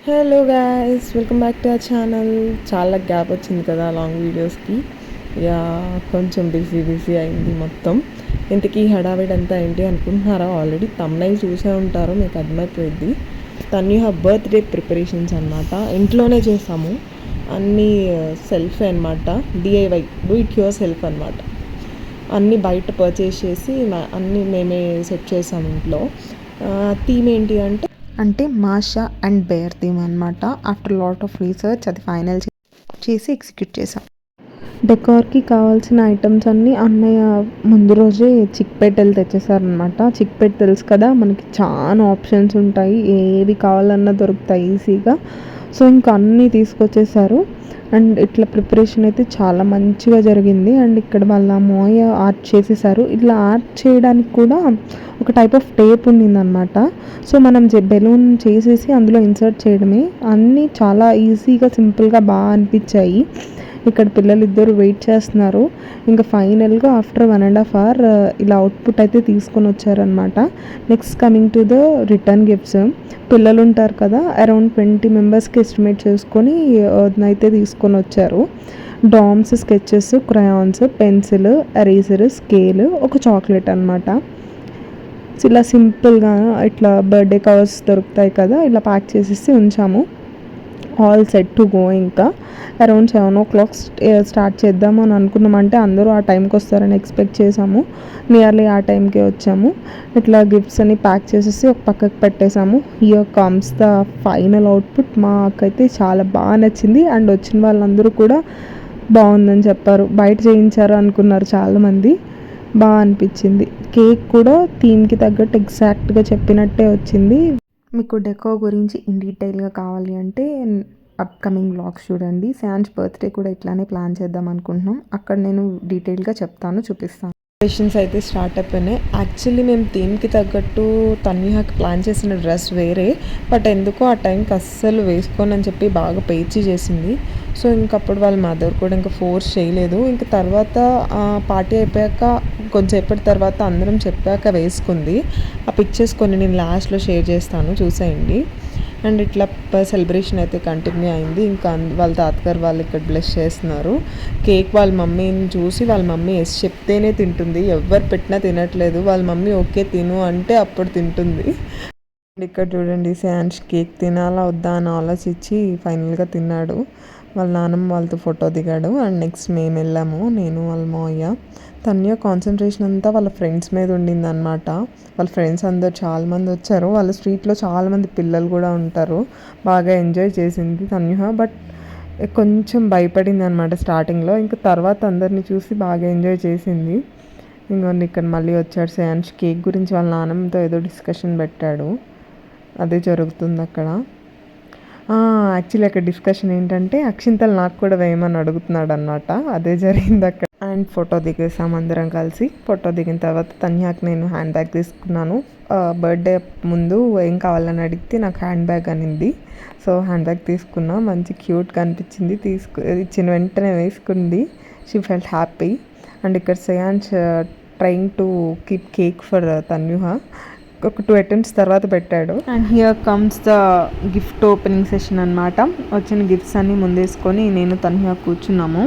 Hello guys, welcome back to our channel. చాలా gap వచ్చింది కదా లాంగ్ వీడియోస్కి. యా, కొంచెం బిజీ అయింది మొత్తం. ఇంతకీ హడావిడి అంతా ఏంటి అనుకుంటున్నారా? ఆల్రెడీ తమ్నైల్ చూసే ఉంటారో, మీకు అర్థమైపోయింది. తన్యూహ బర్త్డే ప్రిపరేషన్స్ అనమాట. ఇంట్లోనే చేసాము అన్నీ. సెల్ఫ్ అనమాట, DIY, do it your self అనమాట. అన్నీ బయట పర్చేస్ చేసి అన్నీ మేమే సెట్ చేసాము ఇంట్లో. థీమ్ ఏంటి అంటే మాషా అండ్ బేర్ థీమ్ అనమాట. ఆఫ్టర్ లాట్ ఆఫ్ రీసెర్చ్ అది ఫైనల్ చేసి ఎగ్జిక్యూట్ చేసాం. డెకార్కి కావాల్సిన ఐటమ్స్ అన్నీ అన్నయ్య ముందు రోజే చిక్పేటలు తెచ్చేసారనమాట. చిక్పేట తెలుసు కదా, మనకి చాలా ఆప్షన్స్ ఉంటాయి, ఏవి కావాలన్నా దొరుకుతాయి ఈజీగా. సో ఇంకా అన్నీ తీసుకొచ్చేసారు. అండ్ ఇట్లా ప్రిపరేషన్ అయితే చాలా మంచిగా జరిగింది. అండ్ ఇక్కడ వాళ్ళ మోయ ఆర్ట్ చేసేసారు. ఇట్లా ఆర్ట్ చేయడానికి కూడా ఒక టైప్ ఆఫ్ టేప్ ఉండిందనమాట. సో మనం బెలూన్ చేసేసి అందులో ఇన్సర్ట్ చేయడమే. అన్నీ చాలా ఈజీగా సింపుల్గా బాగా అనిపించాయి. ఇక్కడ పిల్లలు ఇద్దరు వెయిట్ చేస్తున్నారు. ఇంకా ఫైనల్గా ఆఫ్టర్ 1.5 hour ఇలా అవుట్పుట్ అయితే తీసుకొని వచ్చారనమాట. Next coming to the return gifts. పిల్లలు ఉంటారు కదా, అరౌండ్ 20 మెంబర్స్కి ఎస్టిమేట్ చేసుకొని అయితే తీసుకొని వచ్చారు. DOMS, sketches, crayons, pencil, eraser, scale, ఒక చాక్లెట్ అనమాట. ఇలా సింపుల్గా ఇట్లా బర్త్డే కవర్స్ దొరుకుతాయి కదా, ఇలా ప్యాక్ చేసేసి ఉంచాము. All set to go. ఇంకా అరౌండ్ 7 o'clock స్టార్ట్ చేద్దాము అని అనుకున్నామంటే అందరూ ఆ టైంకి వస్తారని ఎక్స్పెక్ట్ చేసాము. నియర్లీ ఆ టైంకే వచ్చాము. ఇట్లా గిఫ్ట్స్ అన్ని ప్యాక్ చేసేసి ఒక పక్కకు పెట్టేసాము. Here comes the final output. మాకైతే చాలా బాగా నచ్చింది. అండ్ వచ్చిన వాళ్ళందరూ కూడా బాగుందని చెప్పారు. బయట చేయించారు అనుకున్నారు చాలామంది. బాగా అనిపించింది. కేక్ కూడా థీమ్కి తగ్గట్టు ఎగ్జాక్ట్గా చెప్పినట్టే వచ్చింది. మీకు డెకో గురించి ఇన్ డీటెయిల్గా కావాలి అంటే అప్కమింగ్ వ్లాగ్స్ చూడండి. శాన్స్ బర్త్డే కూడా ఇట్లానే ప్లాన్ చేద్దాం అనుకుంటున్నాం. అక్కడ నేను డీటెయిల్గా చెప్తాను, చూపిస్తాను. సెషన్స్ అయితే స్టార్ట్ అయిపోయినాయి. యాక్చువల్లీ మేము థీమ్కి తగ్గట్టు తన్విహాకి ప్లాన్ చేసిన డ్రెస్ వేరే, బట్ ఎందుకో ఆ టైంకి అస్సలు వేసుకోనని చెప్పి బాగా పేచి చేసింది. సో ఇంకప్పుడు వాళ్ళ మదర్ కూడా ఇంకా ఫోర్స్ చేయలేదు. ఇంక తర్వాత పార్టీ అయిపోయాక కొంచెంసేపటి తర్వాత అందరం చెప్పాక వేసుకుంది. ఆ పిక్చర్స్ కొన్ని నేను లాస్ట్లో షేర్ చేస్తాను, చూసేయండి. అండ్ ఇట్లా సెలబ్రేషన్ అయితే కంటిన్యూ అయింది. ఇంకా వాళ్ళ తాతగారు వాళ్ళు ఇక్కడ బ్లెస్ చేస్తున్నారు. కేక్ వాళ్ళ మమ్మీని చూసి వాళ్ళ మమ్మీ ఎస్ చెప్తేనే తింటుంది, ఎవరు పెట్టినా తినట్లేదు. వాళ్ళ మమ్మీ ఓకే తిను అంటే అప్పుడు తింటుంది. ఇక్కడ చూడండి, శాన్స్ కేక్ తినాలా వద్దా అని ఆలోచించి ఫైనల్గా తిన్నాడు. వాళ్ళ నాన్నమ్మ వాళ్ళతో ఫోటో దిగాడు. అండ్ నెక్స్ట్ మేము వెళ్ళాము, నేను వాళ్ళ మావయ్య. తన్య కాన్సన్ట్రేషన్ అంతా వాళ్ళ ఫ్రెండ్స్ మీద ఉండింది అనమాట. వాళ్ళ ఫ్రెండ్స్ అందరు చాలామంది వచ్చారు. వాళ్ళ స్ట్రీట్లో చాలామంది పిల్లలు కూడా ఉంటారు. బాగా ఎంజాయ్ చేసింది తన్య. బట్ కొంచెం భయపడింది అనమాట స్టార్టింగ్లో. ఇంకా తర్వాత అందరినీ చూసి బాగా ఎంజాయ్ చేసింది. ఇంకొన్ని ఇక్కడ మళ్ళీ వచ్చాడు శాన్స్. కేక్ గురించి వాళ్ళ నాన్నమ్మతో ఏదో డిస్కషన్ పెట్టాడు, అదే జరుగుతుంది అక్కడ. యాక్చువల్లీ అక్కడ డిస్కషన్ ఏంటంటే అక్షింతలు నాకు కూడా వేయమని అడుగుతున్నాడు అనమాట. అదే జరిగింది అక్కడ. అండ్ ఫోటో దిగేసాం అందరం కలిసి. ఫోటో దిగిన తర్వాత తన్యాకి నేను హ్యాండ్ బ్యాగ్ తీసుకున్నాను. బర్త్డే ముందు ఏం కావాలని అడిగితే నాకు హ్యాండ్ బ్యాగ్ అనింది. సో హ్యాండ్ బ్యాగ్ తీసుకున్నా, మంచి క్యూట్గా అనిపించింది. ఇచ్చిన వెంటనే వేసుకుంది. She felt happy. అండ్ ఇక్కడ Shreyans trying to keep cake for Tanyuha. ఒక 2 attempts తర్వాత పెట్టాడు. And here comes the gift opening session అనమాట. వచ్చిన గిఫ్ట్స్ అన్నీ ముందేసుకొని నేను తన్యూహ కూర్చున్నాము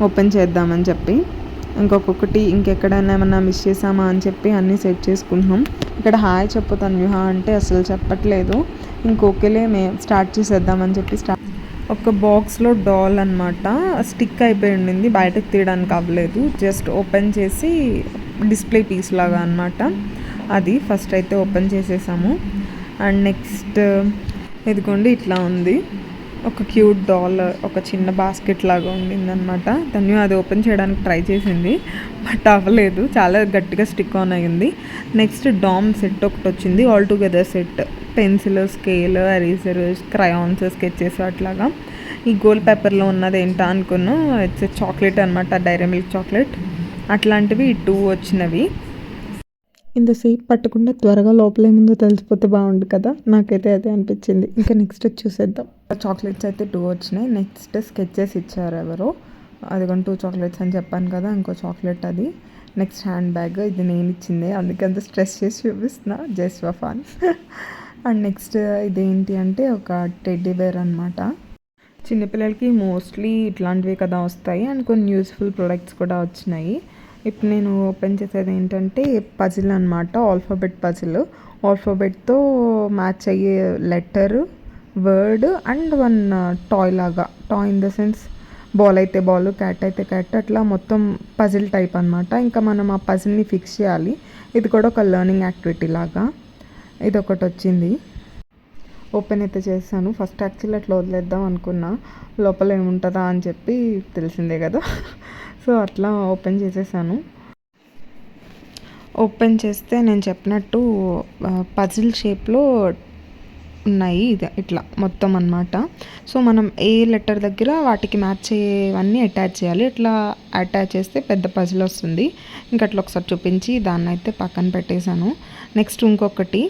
ఓపెన్ చేద్దామని చెప్పి. ఇంకొకటి ఇంకెక్కడైనా ఏమన్నా మిస్ చేసామా అని చెప్పి అన్నీ సెట్ చేసుకుంటున్నాం. ఇక్కడ హాయ్ చెప్పు తన్యూహ అంటే అసలు చెప్పట్లేదు. ఇంకొకలే స్టార్ట్ చేసేద్దామని చెప్పి ఒక బాక్స్లో డాల్ అనమాట. స్టిక్ అయిపోయి ఉండింది, బయటకు తీయడానికి అవ్వలేదు. జస్ట్ ఓపెన్ చేసి డిస్ప్లే పీస్ లాగా అనమాట. అది ఫస్ట్ అయితే ఓపెన్ చేసేసాము. అండ్ నెక్స్ట్ ఇదిగోండి ఇట్లా ఉంది. ఒక క్యూట్ డాల్ ఒక చిన్న బాస్కెట్ లాగా ఉండిందనమాట. తను అది ఓపెన్ చేయడానికి ట్రై చేసింది, బట్ అవ్వలేదు, చాలా గట్టిగా స్టిక్ ఆన్ అయ్యింది. నెక్స్ట్ డామ్ సెట్ ఒకటి వచ్చింది, all together set. Pencil, scale, eraser, crayons, sketches అట్లాగా. ఈ గోల్డ్ పేపర్లో ఉన్నది ఏంటా అనుకున్నా, ఇట్స్ చాక్లెట్ అనమాట, డైరీ మిల్క్ చాక్లెట్. అట్లాంటివి 2 వచ్చినవి. ఇంతసేపు పట్టకుండా త్వరగా లోపల ఏముందో తెలిసిపోతే బాగుండు కదా, నాకైతే అదే అనిపించింది. ఇంకా నెక్స్ట్ చూసేద్దాం. చాక్లెట్స్ అయితే 2 వచ్చినాయి. నెక్స్ట్ స్కెచెస్ ఇచ్చారు ఎవరో, అది 2 చాక్లెట్స్ అని చెప్పాను కదా, ఇంకో చాక్లెట్ అది. నెక్స్ట్ హ్యాండ్ బ్యాగ్, ఇది నేను ఇచ్చింది, అందుకే అంత స్ట్రెస్ చేసి చూపిస్తున్నా, just for fun. And next ఇదేంటి అంటే ఒక టెడ్డీ బేర్ అనమాట. చిన్నపిల్లలకి మోస్ట్లీ ఇట్లాంటివే కదా వస్తాయి అండ్ కొన్ని యూస్ఫుల్ ప్రొడక్ట్స్ కూడా వచ్చినాయి. ఇప్పుడు నేను ఓపెన్ చేసేది ఏంటంటే పజిల్ అనమాట, ఆల్ఫాబెట్ పజిల్. ఆల్ఫాబెట్తో మ్యాచ్ అయ్యే letter, word and one toy లాగా. Toy in the sense ball అయితే బాల్, క్యాట్ అయితే క్యాట్, అట్లా మొత్తం పజిల్ టైప్ అనమాట. ఇంకా మనం ఆ పజిల్ని ఫిక్స్ చేయాలి. ఇది కూడా ఒక లెర్నింగ్ యాక్టివిటీ లాగా. ఇది ఒకటి వచ్చింది. ఓపెన్ అయితే చేస్తాను. ఫస్ట్ యాక్చువల్లీ అట్లా వదిలేద్దాం అనుకున్నా, లోపల ఏముంటుందా అని చెప్పి తెలిసిందే కదా. సో అట్లా ఓపెన్ చేసేసాను. ఓపెన్ చేస్తే నేను చెప్పినట్టు పజిల్ షేప్లో ఉన్నాయి. ఇది ఇట్లా మొత్తం అన్నమాట. సో మనం ఏ లెటర్ దగ్గర వాటికి మ్యాచ్ అయ్యేవన్నీ అటాచ్ చేయాలి. ఇట్లా అటాచ్ చేస్తే పెద్ద పజిల్ వస్తుంది. ఇంకా అట్లా ఒకసారి చూపించి దాన్ని అయితే పక్కన పెట్టేశాను. నెక్స్ట్ ఇంకొకటి,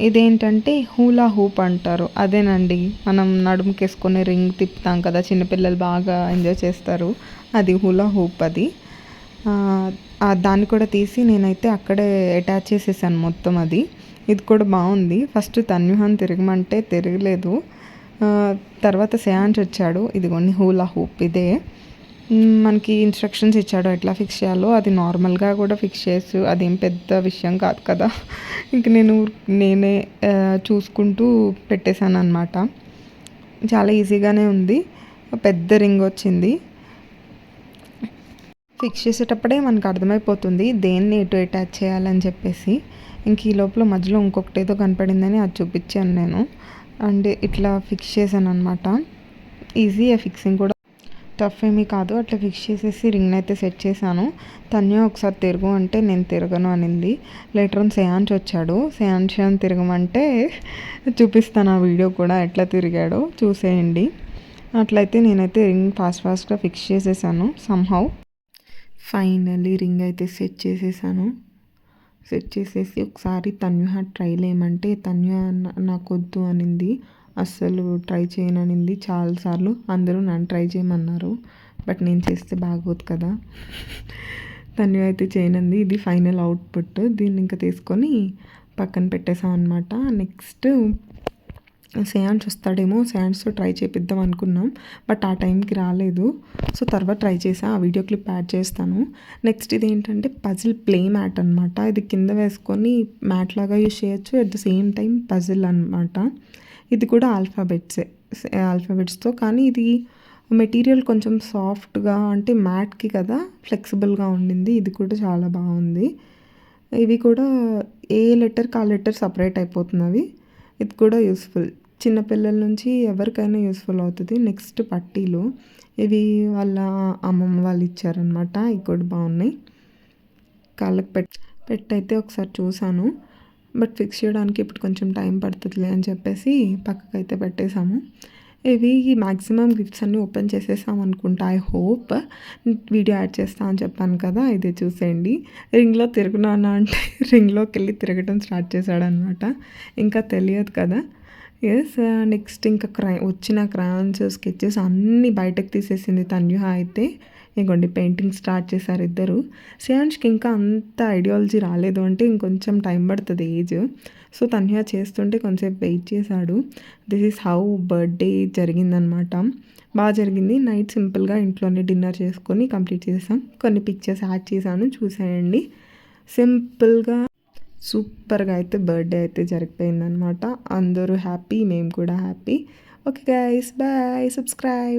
ఇదేంటంటే హూలా హూప్ అంటారు. అదేనండి, మనం నడుముకేసుకొని రింగ్ తిప్పుతాం కదా, చిన్నపిల్లలు బాగా ఎంజాయ్ చేస్తారు. అది హూలా హూప్. అది దాన్ని కూడా తీసి నేనైతే అక్కడే అటాచ్ చేసేసాను మొత్తం. అది ఇది కూడా బాగుంది. ఫస్ట్ తన్విహాన్ తిరగమంటే తిరగలేదు. తర్వాత శ్రేయాంష్ వచ్చాడు. ఇదిగోండి హూలా హూప్. ఇదే మనకి ఇన్స్ట్రక్షన్స్ ఇచ్చాడు ఎట్లా ఫిక్స్ చేయాలో. అది నార్మల్గా కూడా ఫిక్స్ చేసి, అదేం పెద్ద విషయం కాదు కదా. ఇంక నేనే చూసుకుంటూ పెట్టేశాను అనమాట. చాలా ఈజీగానే ఉంది. పెద్ద రింగ్ వచ్చింది. ఫిక్స్ చేసేటప్పుడే మనకు అర్థమైపోతుంది దేన్ని ఎటు అటాచ్ చేయాలని చెప్పేసి. ఇంక ఈ లోపల మధ్యలో ఇంకొకటి ఏదో కనపడిందని అది చూపించాను నేను. అండ్ ఇట్లా ఫిక్స్ చేశాను అనమాట. ఈజీ ఫిక్సింగ్ కూడా, టఫ్ ఏమీ కాదు. అట్లా ఫిక్స్ చేసేసి రింగ్ అయితే సెట్ చేశాను. తన్య ఒకసారి తిరుగు అంటే నేను తిరగను అనింది. లేటర్ ఆన్ శ్రేయాంష్ వచ్చాడు. శ్రేయాంష్ తిరగమంటే చూపిస్తాను ఆ వీడియో కూడా ఎట్లా తిరిగాడో చూసేయండి. అట్లయితే నేనైతే రింగ్ ఫాస్ట్గా ఫిక్స్ చేసేసాను సమ్హౌ. ఫైనల్లీ రింగ్ అయితే సెట్ చేసేసాను. సెట్ చేసేసి ఒకసారి తన్య ట్రై చేయమంటే తన్య నాకు వద్దు అనింది. అస్సలు ట్రై చేయననింది చాలాసార్లు. అందరూ నన్ను ట్రై చేయమన్నారు, బట్ నేను చేస్తే బాగోదు కదా. తన్య అయితే చేయనంది. ఇది ఫైనల్ అవుట్పుట్. దీన్ని ఇంకా తీసుకొని పక్కన పెట్టేసాం అనమాట. నెక్స్ట్ శ్రేయాంష్ వస్తాడేమో, శ్రేయాంష్తో ట్రై చేపిద్దాం అనుకున్నాం, బట్ ఆ టైంకి రాలేదు. సో తర్వాత ట్రై చేసా, ఆ వీడియో క్లిప్ యాడ్ చేస్తాను. నెక్స్ట్ ఇది ఏంటంటే పజిల్ ప్లే మ్యాట్ అనమాట. ఇది కింద వేసుకొని మ్యాట్ లాగా యూజ్ చేయొచ్చు, at the same time puzzle అనమాట. ఇది కూడా ఆల్ఫాబెట్స్తో, కానీ ఇది మెటీరియల్ కొంచెం సాఫ్ట్గా, అంటే మ్యాట్కి కదా ఫ్లెక్సిబుల్గా ఉండింది. ఇది కూడా చాలా బాగుంది. ఇవి కూడా ఏ లెటర్కి ఆ లెటర్ సపరేట్ అయిపోతున్నవి. ఇది కూడా యూస్ఫుల్, చిన్నపిల్లల నుంచి ఎవరికైనా యూస్ఫుల్ అవుతుంది. నెక్స్ట్ పట్టీలు, ఇవి వాళ్ళ అమ్మమ్మ వాళ్ళు ఇచ్చారనమాట. ఇవి కూడా బాగున్నాయి. కాళ్ళకి పెట్టయితే ఒకసారి చూసాను, బట్ ఫిక్స్ చేయడానికి ఇప్పుడు కొంచెం టైం పడుతుందిలే అని చెప్పేసి పక్కకైతే పెట్టేశాము. ఇవి మ్యాక్సిమం గిఫ్ట్స్ అన్నీ ఓపెన్ చేసేసాం అనుకుంటా. ఐ హోప్ వీడియో యాడ్ చేస్తా అని చెప్పాను కదా, ఇదే చూసేయండి. రింగ్లో తిరుగునానా అంటే రింగ్లోకి వెళ్ళి తిరగడం స్టార్ట్ చేశాడనమాట. ఇంకా తెలియదు కదా. ఎస్, నెక్స్ట్ ఇంకా వచ్చిన క్రయాన్స్, స్కెచెస్ అన్నీ బయటకు తీసేసింది తన్య అయితే. ఇంకోండి పెయింటింగ్ స్టార్ట్ చేశారు ఇద్దరు. శ్రేయాంష్కి ఇంకా అంత ఐడియాలజీ రాలేదు, అంటే ఇంకొంచెం టైం పడుతుంది ఏజ్. సో తన్య చేస్తుంటే కొంచెంసేపు వెయిట్ చేశాడు. దిస్ ఈజ్ హౌ బర్త్డే జరిగిందనమాట. బాగా జరిగింది. నైట్ సింపుల్గా ఇంట్లోనే డిన్నర్ చేసుకొని కంప్లీట్ చేసాం. కొన్ని పిక్చర్స్ యాడ్ చేశాను, చూసేయండి. సింపుల్గా సూపర్గా అయితే బర్త్డే అయితే జరిగిపోయిందనమాట. అందరూ హ్యాపీ, మేము కూడా happy. Okay guys, bye, subscribe.